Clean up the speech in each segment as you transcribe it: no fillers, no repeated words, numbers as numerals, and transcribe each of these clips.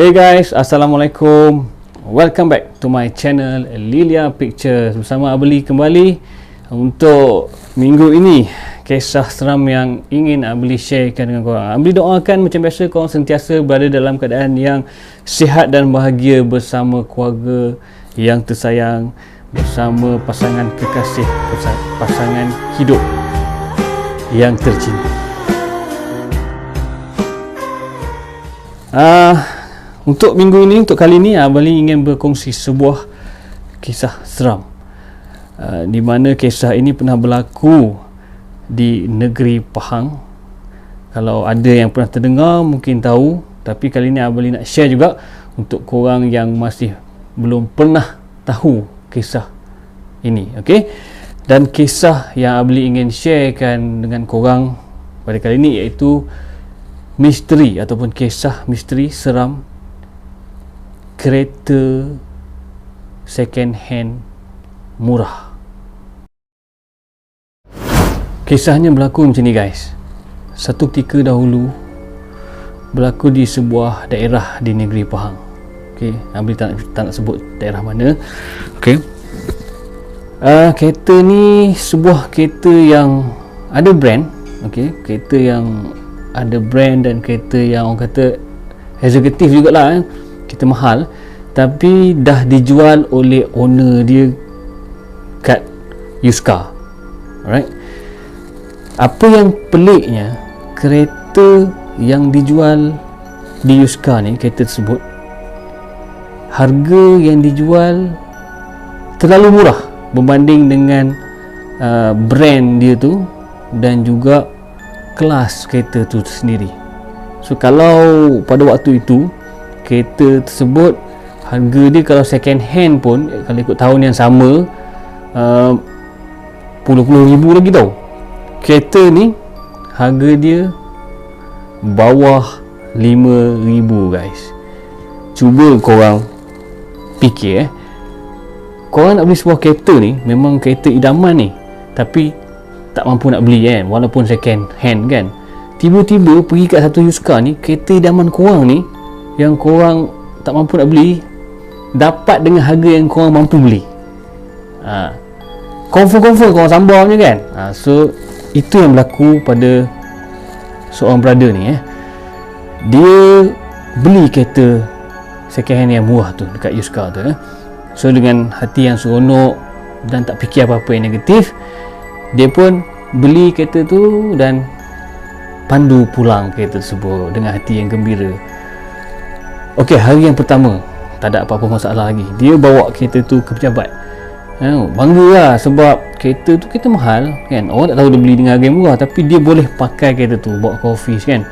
Hey guys, Assalamualaikum. Welcome back to my channel Lilia Pictures. Bersama Abeli kembali untuk minggu ini. Kisah seram yang ingin Abeli sharekan dengan korang. Abeli doakan macam biasa korang sentiasa berada dalam keadaan yang sihat dan bahagia bersama keluarga yang tersayang, bersama pasangan kekasih, pasangan hidup yang tercinta. Untuk minggu ini, untuk kali ini, Abeli ingin berkongsi sebuah kisah seram, di mana kisah ini pernah berlaku di negeri Pahang. Kalau ada yang pernah terdengar mungkin tahu, tapi kali ini Abeli nak share juga untuk korang yang masih belum pernah tahu kisah ini. Okay? Dan kisah yang Abeli ingin sharekan dengan korang pada kali ini iaitu misteri ataupun kisah misteri seram kereta second hand murah. Kisahnya berlaku macam ni guys. Satu ketika dahulu berlaku di sebuah daerah di negeri Pahang. Okey, Abang tak nak sebut daerah mana. Okey. Kereta ni sebuah kereta yang ada brand. Okey, kereta yang ada brand dan kereta yang orang kata eksekutif jugalah, kereta mahal, tapi dah dijual oleh owner dia kat used car. Alright. Apa yang peliknya, kereta yang dijual di used car ni, kereta tersebut, harga yang dijual terlalu murah berbanding dengan brand dia tu dan juga kelas kereta tu sendiri. So kalau pada waktu itu kereta tersebut harga dia kalau second hand pun, kalau ikut tahun yang sama, puluh-puluh ribu lagi tau. Kereta ni harga dia bawah 5,000 guys. Cuba korang fikir korang nak beli sebuah kereta ni, memang kereta idaman ni, tapi tak mampu nak beli kan, walaupun second hand kan. Tiba-tiba pergi kat satu used car ni, kereta idaman korang ni yang korang tak mampu nak beli, dapat dengan harga yang korang mampu beli. Confirm korang sambar je kan. So itu yang berlaku pada seorang brother ni. Dia beli kereta second hand yang murah tu dekat used car tu. So dengan hati yang seronok dan tak fikir apa-apa yang negatif, dia pun beli kereta tu dan pandu pulang kereta tersebut dengan hati yang gembira. Okey, hari yang pertama tak ada apa-apa masalah lagi. Dia bawa kereta tu ke pejabat. Bangga lah sebab kereta tu kereta mahal kan. Orang tak tahu dia beli dengan harga yang murah, tapi dia boleh pakai kereta tu bawa ke office kan.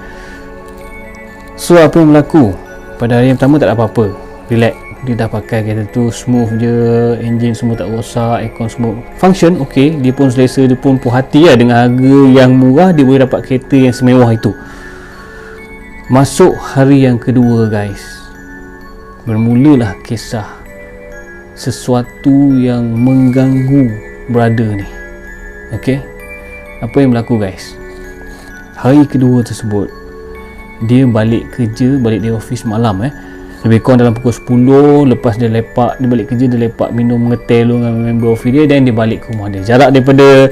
So apa yang berlaku? Pada hari yang pertama tak ada apa-apa, relax. Dia dah pakai kereta tu smooth je, enjin semua tak rosak, aircon semua function okey. Dia pun selesa, dia pun puas hati lah dengan harga yang murah, dia boleh dapat kereta yang semewah itu. Masuk hari yang kedua guys, bermulalah kisah sesuatu yang mengganggu brother ni. Okey, apa yang berlaku guys? Hari kedua tersebut dia balik kerja, balik dari office malam lebih kurang dalam pukul 10. Lepas dia lepak, dia balik kerja, dia lepak minum mengetel dengan member office dia, dan dia balik ke rumah dia. Jarak daripada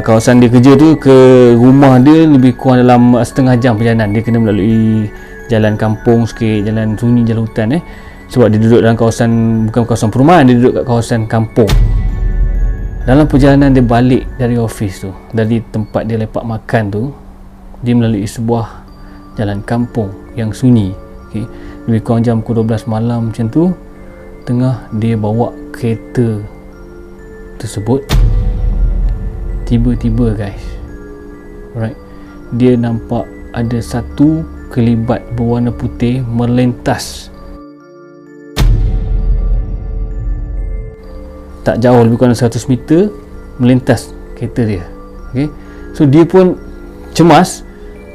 kawasan dia kerja tu ke rumah dia lebih kurang dalam setengah jam perjalanan. Dia kena melalui jalan kampung sikit, jalan sunyi, jalan hutan sebab dia duduk dalam kawasan, bukan kawasan perumahan, dia duduk kat kawasan kampung. Dalam perjalanan dia balik dari office tu, dari tempat dia lepak makan tu, dia melalui sebuah jalan kampung yang sunyi. Okay. Lebih kurang jam pukul 12 malam macam tu, tengah dia bawa kereta tersebut, tiba-tiba guys, alright, dia nampak ada satu kelibat berwarna putih melintas tak jauh, lebih kurang 100 meter, melintas kereta dia. Okay. So dia pun cemas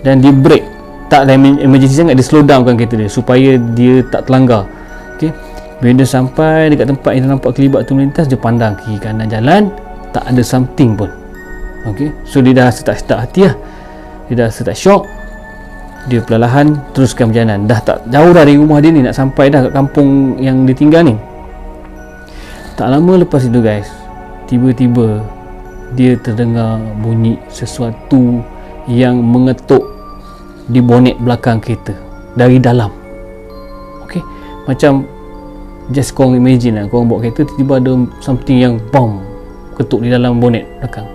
dan dia brake. Tak ada emergency sangat, dia slow down kan kereta dia supaya dia tak terlanggar. Okay. Bila dia sampai dekat tempat yang dia nampak kelibat tu melintas, dia pandang kiri kanan jalan, tak ada something pun. Okay. So dia dah start hati lah, dia dah start shock. Dia perlahan teruskan perjalanan. Dah tak jauh dah dari rumah dia ni, nak sampai dah kat kampung yang dia tinggal ni. Tak lama lepas itu guys, tiba-tiba dia terdengar bunyi sesuatu yang mengetuk di bonet belakang kereta dari dalam. Okay, macam just korang imagine lah, korang bawa kereta, tiba-tiba ada something yang bam ketuk di dalam bonet belakang.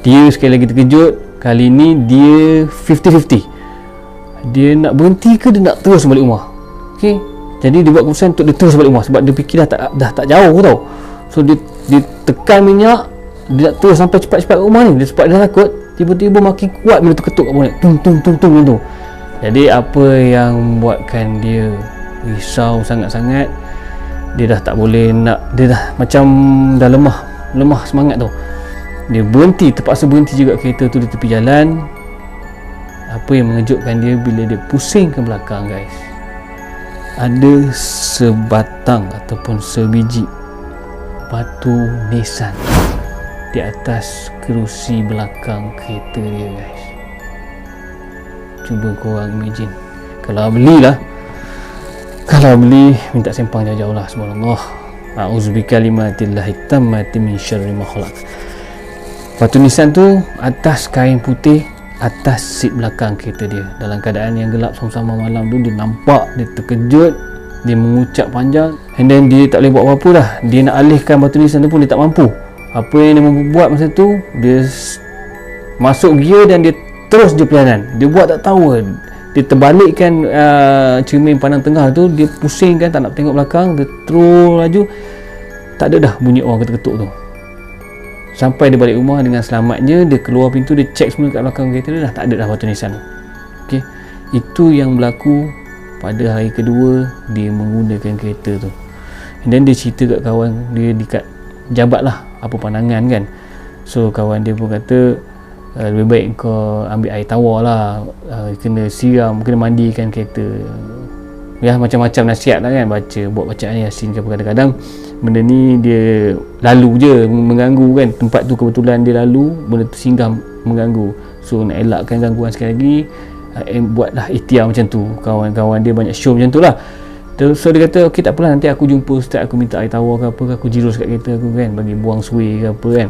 Dia sekali lagi terkejut. Kali ni dia 50-50, dia nak berhenti ke dia nak terus balik rumah. Okay, jadi dia buat keputusan untuk dia terus balik rumah, sebab dia fikir dah tak jauh tau. So dia tekan minyak, dia nak terus sampai cepat-cepat ke rumah ni. Dia sebab dia takut, tiba-tiba makin kuat bila terketuk kat bonet, tung tu. Jadi apa yang buatkan dia risau sangat-sangat, dia dah tak boleh nak, dia dah macam dah lemah semangat tu. Dia terpaksa berhenti juga kereta tu di tepi jalan. Apa yang mengejutkan dia, bila dia pusing ke belakang guys, ada sebatang ataupun sebiji batu nisan di atas kerusi belakang kereta dia guys. Cuba korang imagine, kalau beli minta sempang jauh-jauh lah. Subhanallah, a'udzubikalimatillahit tammati min syarri ma khalaq. Batu nisan tu atas kain putih, atas seat belakang kereta dia. Dalam keadaan yang gelap sama-sama malam tu, dia nampak, dia terkejut, dia mengucap panjang, and then dia tak boleh buat apa-apa dah. Dia nak alihkan batu nisan tu pun dia tak mampu. Apa yang dia mampu buat masa tu, dia masuk gear dan dia terus je perjalanan. Dia buat tak tahu, dia terbalikkan cermin pandang tengah tu, dia pusingkan, tak nak tengok belakang, dia terus laju. Tak ada dah bunyi orang ketuk-ketuk tu. Sampai dia balik rumah dengan selamatnya. Dia keluar pintu, dia cek semua kat belakang kereta dia, dah tak ada dah batu nisan tu. Okay, itu yang berlaku pada hari kedua dia menggunakan kereta tu. And then dia cerita kat kawan dia dekat jabat lah apa pandangan kan. So kawan dia pun kata, lebih baik kau ambil air tawar lah, kena siram, kena mandikan kereta. Ya, macam-macam nasihat lah kan, buat bacaan Yasin ke apa. Kadang-kadang benda ni dia lalu je mengganggu kan, tempat tu kebetulan dia lalu, benda tu singgah mengganggu. So nak elakkan gangguan sekali lagi, buatlah ikhtiar macam tu. Kawan-kawan dia banyak show macam tu lah. So dia kata, ok tak apalah, nanti aku jumpa ustaz, aku minta air tawar ke apa ke, aku jirus kat kereta aku kan, bagi buang suai ke apa kan.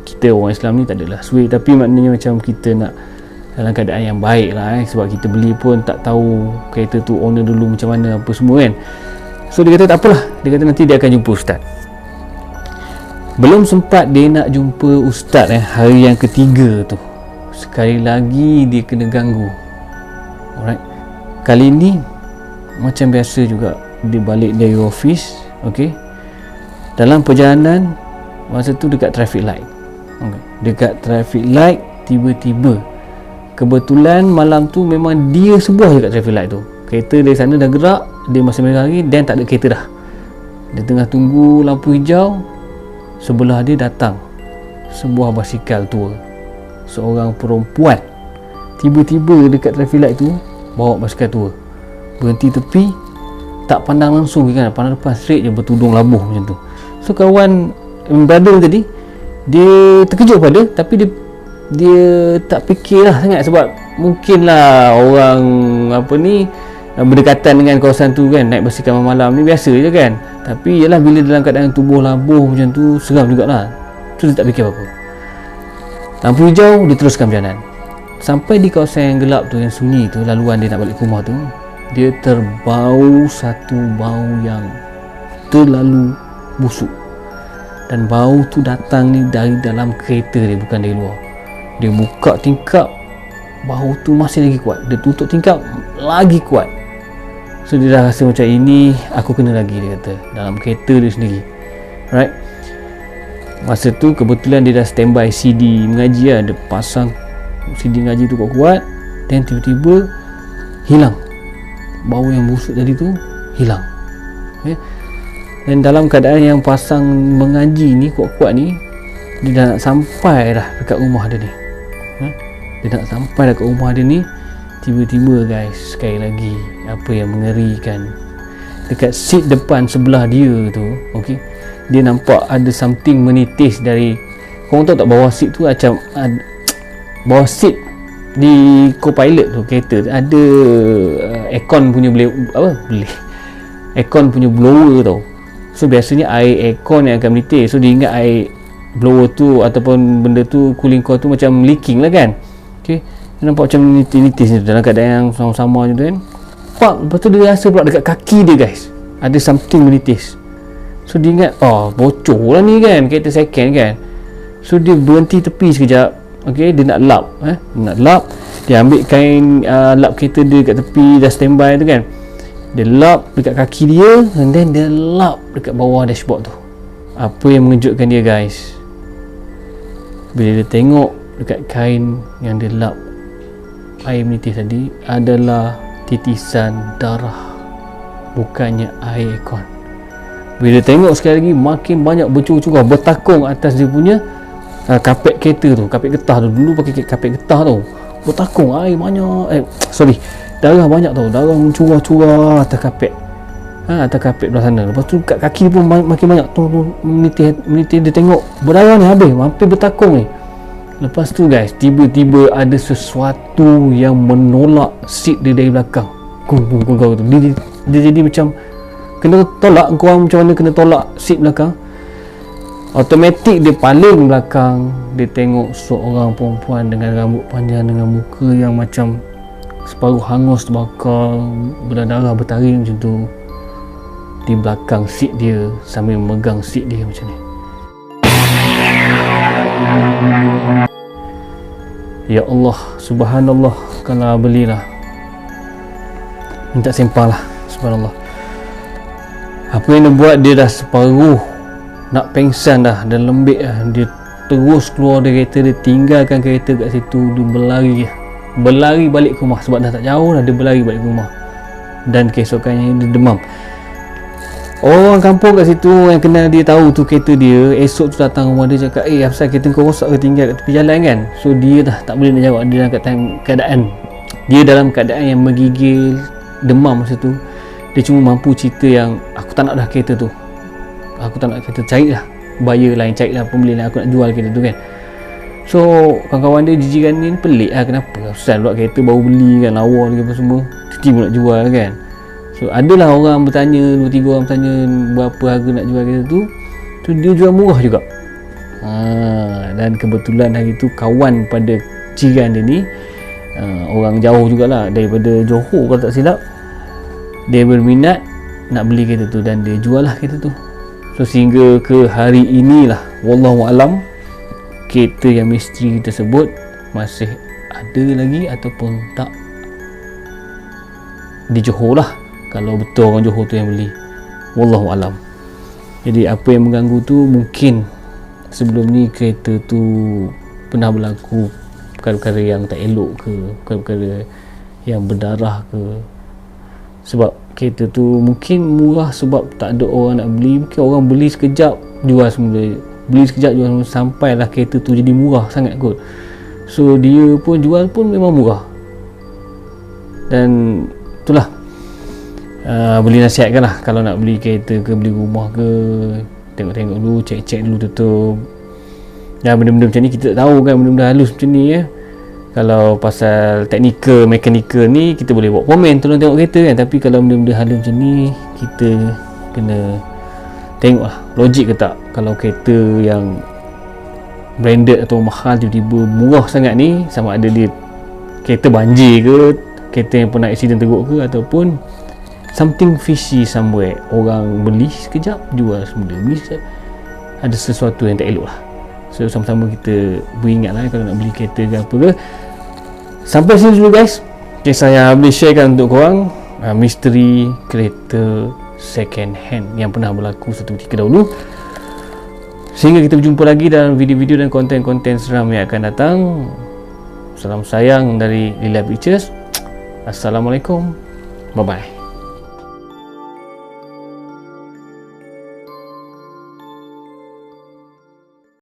Kita orang Islam ni tak adalah suai, tapi maknanya macam kita nak dalam keadaan yang baik lah sebab kita beli pun tak tahu kereta tu owner dulu macam mana apa semua kan. So dia kata tak apalah, dia kata nanti dia akan jumpa ustaz. Belum sempat dia nak jumpa ustaz hari yang ketiga tu, sekali lagi dia kena ganggu. Alright, kali ni macam biasa juga, dia balik dari office. Okay, dalam perjalanan masa tu dekat traffic light. Okay, dekat traffic light, tiba-tiba kebetulan malam tu memang dia sebuah je kat traffic light tu. Kereta dari sana dah gerak, dia masih merah lagi, dan tak ada kereta dah. Dia tengah tunggu lampu hijau, sebelah dia datang sebuah basikal tua. Seorang perempuan tiba-tiba dekat traffic light tu bawa basikal tua, berhenti tepi, tak pandang langsung kan, pandang depan straight je, bertudung labuh macam tu. So kawan brother tadi, dia terkejut pada, tapi dia tak fikirlah sangat, sebab mungkinlah orang apa ni berdekatan dengan kawasan tu kan, naik basikal malam ni biasa je kan. Tapi yalah, bila dalam keadaan tubuh labuh macam tu, seram jugalah. Tu dia tak fikir apa-apa. Lampu hijau, dia teruskan perjalanan. Sampai di kawasan yang gelap tu, yang sunyi tu, laluan dia nak balik ke rumah tu, dia terbau satu bau yang terlalu busuk. Dan bau tu datang ni dari dalam kereta dia, bukan dari luar. Dia buka tingkap, bau tu masih lagi kuat. Dia tutup tingkap, lagi kuat. So dia dah rasa macam ini, aku kena lagi, dia kata, dalam kereta dia sendiri. Right, masa tu kebetulan dia dah standby CD mengaji lah. Dia pasang CD mengaji tu kuat-kuat, dan tiba-tiba hilang. Bau yang busuk tadi tu hilang. Okay. Dan dalam keadaan yang pasang mengaji ni kuat-kuat ni, dia dah nak sampai dah dekat rumah dia ni. Dia nak sampai dekat rumah dia ni, tiba-tiba guys, sekali lagi apa yang mengerikan, dekat seat depan sebelah dia tu, okey, dia nampak ada something menitis dari, korang tahu tak bawah seat tu macam bawah seat di co-pilot tu kereta ada aircon punya aircon punya blower tau. So biasanya air aircon yang akan menitis. So dia ingat air blower tu ataupun benda tu, cooling coil tu macam leaking lah kan. Okay, dia nampak macam nitis dalam keadaan yang sama-sama je tu kan. Pak, lepas tu dia rasa pula dekat kaki dia guys ada something menitis. So dia ingat, bocor lah ni kan, kereta second kan. So dia berhenti tepi sekejap. Okay, dia nak lap. Dia ambil kain lap kereta dia kat tepi, dah standby tu kan. Dia lap dekat kaki dia, and then dia lap dekat bawah dashboard tu. Apa yang mengejutkan dia guys, bila dia tengok dekat kain yang dia lap air menitis tadi adalah titisan darah, bukannya air aircon. Bila dia tengok sekali lagi, makin banyak bercurah-curah, bertakung atas dia punya kapet kereta tu, kapet getah tu. Dulu pakai kapet getah tu, bertakung air banyak, darah banyak tau, darah mencurah-curah atas kapet, atas kapet belah sana. Lepas tu kat kaki pun makin banyak tu menitis. Dia tengok berdarah ni habis, hampir bertakung ni. Lepas tu guys, tiba-tiba ada sesuatu yang menolak seat dia dari belakang. Kung tu. Dia jadi macam kena tolak. Korang macam mana kena tolak seat belakang? Automatik dia paling belakang. Dia tengok seorang perempuan dengan rambut panjang, dengan muka yang macam separuh hangus terbakar, berdarah bertaring macam tu, di belakang seat dia sambil memegang seat dia macam ni. Ya Allah, subhanallah, kalau belilah minta sempah lah, subhanallah. Apa yang dia buat, dia dah separuh nak pengsan dah, dan lembik dah. Dia terus keluar dari kereta, dia tinggalkan kereta kat situ, dia berlari balik ke rumah. Sebab dah tak jauh dah, dia berlari balik ke rumah. Dan keesokannya dia demam. Orang kampung kat situ yang kenal dia tahu tu kereta dia. Esok tu datang rumah dia, cakap, apasal kereta kau rosak ke, tinggal kat tepi jalan kan? So dia dah tak boleh nak jawab. Dia dalam keadaan yang menggigil, demam masa tu. Dia cuma mampu cerita yang, aku tak nak dah kereta tu, aku tak nak kereta, carilah buyer lain, carilah pembeli lain, aku nak jual kereta tu kan. So kawan-kawan dia, jijiran ni pelik lah, kenapa Ustaz buat kereta baru beli kan, lawa lagi apa semua, tiba-tiba nak jual kan. So adalah orang bertanya, 2-3 orang bertanya berapa harga nak jual kereta tu. So dia jual murah juga. Dan kebetulan hari tu kawan pada jiran dia ni, orang jauh jugalah, daripada Johor kalau tak silap. Dia berminat nak beli kereta tu dan dia jual lah kereta tu. So sehingga ke hari inilah, wallahualam, kereta yang misteri tersebut masih ada lagi ataupun tak di Johor lah, kalau betul orang Johor tu yang beli, wallahualam. Jadi apa yang mengganggu tu, mungkin sebelum ni kereta tu pernah berlaku perkara-perkara yang tak elok ke, perkara-perkara yang berdarah ke. Sebab kereta tu mungkin murah sebab tak ada orang nak beli. Mungkin orang beli sekejap jual semula, beli sekejap jual semula, sampailah kereta tu jadi murah sangat kot. So dia pun jual pun memang murah. Dan itulah, boleh nasihatkan lah, kalau nak beli kereta ke, beli rumah ke, tengok-tengok dulu, cek-cek dulu tutup. Dan benda-benda macam ni kita tak tahu kan, benda-benda halus macam ni ya. Kalau pasal teknikal, mekanikal ni kita boleh buat komen, tolong tengok kereta kan. Tapi kalau benda-benda halus macam ni, kita kena tengok lah logik ke tak. Kalau kereta yang branded atau mahal tiba-tiba murah sangat ni, sama ada dia kereta banjir ke, kereta yang pernah accident teruk ke, ataupun something fishy somewhere. Orang beli sekejap, jual semula, beli sekejap, ada sesuatu yang tak elok lah. So sama-sama kita beringat lah kalau nak beli kereta ke apa ke. Sampai sini dulu guys, kisah yang boleh sharekan untuk korang, misteri kereta second hand yang pernah berlaku satu ketika dahulu. Sehingga kita berjumpa lagi dalam video-video dan konten-konten seram yang akan datang. Salam sayang dari Lila Pictures. Assalamualaikum, bye bye.